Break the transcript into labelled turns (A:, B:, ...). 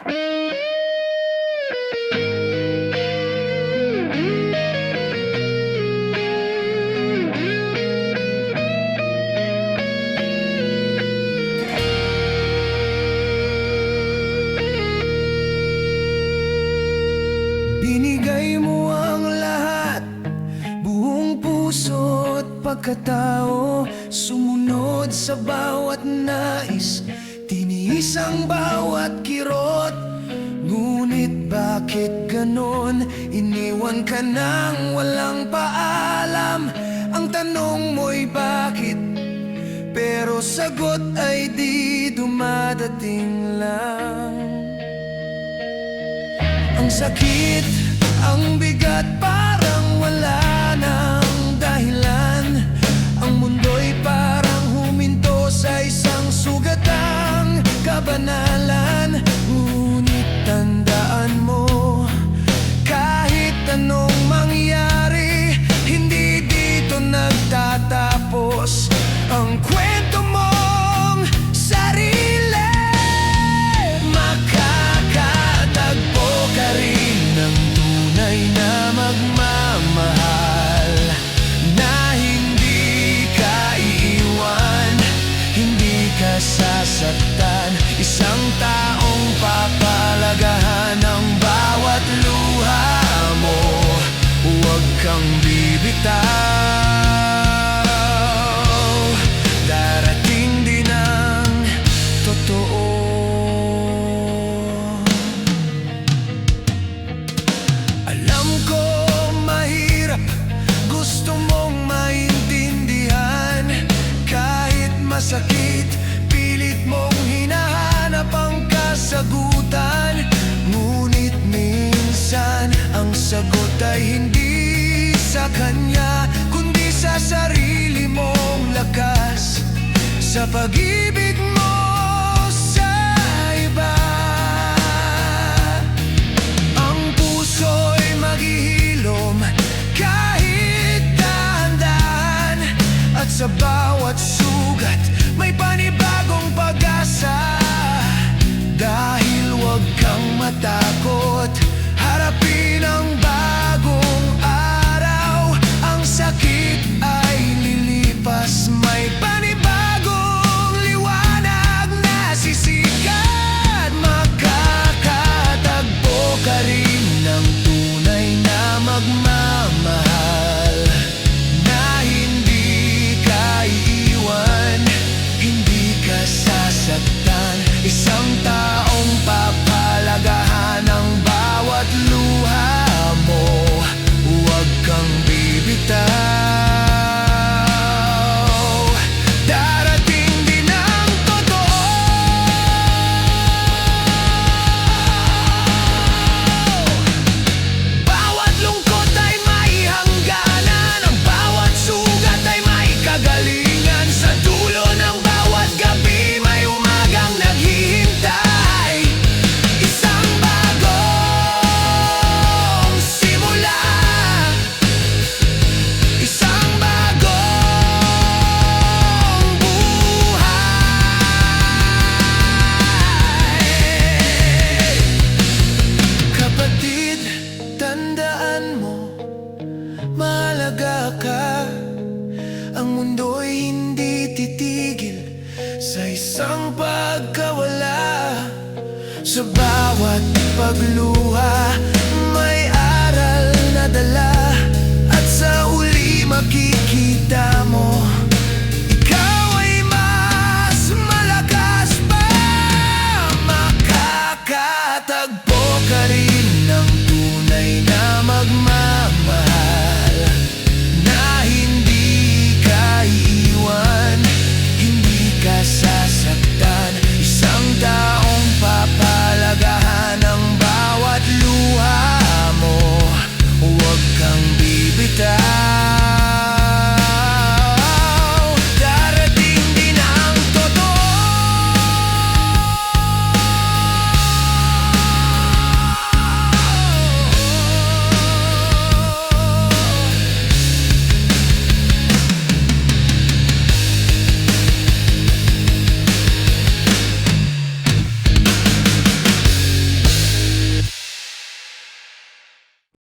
A: Binigay mo ang lahat, buong puso't pagkatao. Sumunod sa bawat nais, tiniis ang bawat kirot. Ngunit bakit ganon? Iniwan ka nang walang paalam. Ang tanong mo'y bakit? Pero sagot ay di dumadating lang. Ang sakit, ang bigat, parang wala nang dahilan. Ang mundo'y parang huminto sa isang sugatang kabanalan. Ngunit tandaan mo, kahit anong mangyari, hindi dito nagtatapos ang kwento mong sarili. Makakatagpo ka rin ng tunay na magmamahal, na hindi ka iiwan, hindi ka sasaktan. Isang taong papalagahan ang bawat luha mo. Huwag kang bibitaw, darating din ang totoo. Alam ko mahirap, gusto mong maintindihan. Kahit masakit, pilit mong hinahanap ang kasagutan. Ngunit minsan, ang sagot ay hindi sa kanya, kundi sa sarili mong lakas, sa pag-ibig mo sa iba. Ang puso'y maghihilom kahit dahan-dahan, at sa bawat sugat may panibagong pag-asa. Dahil huwag kang matakot, harapin ang bagong araw. Ang sakit ay lilipas, may panibagong liwanag na sisikat. Makakatagpo ka rin ng tunay na magmamahal, na hindi ka iiwan, hindi ka sasaktan. Isang taong papalagahan ang bawat luha mo. Huwag kang bibitaw, darating din ang totoo. Bawat lungkot ay may hangganan, ang bawat sugat ay may kagalingan. Sa dulo ng bawat gabi may umagang naghihintay, isang bagong simula, isang bagong buhay. Kapatid, tandaan mo, mahalaga ka. Ang mundo'y hindi titigil sa isang pagkawala. Sa bawat pagluha may aral na dala, at sa huli makikita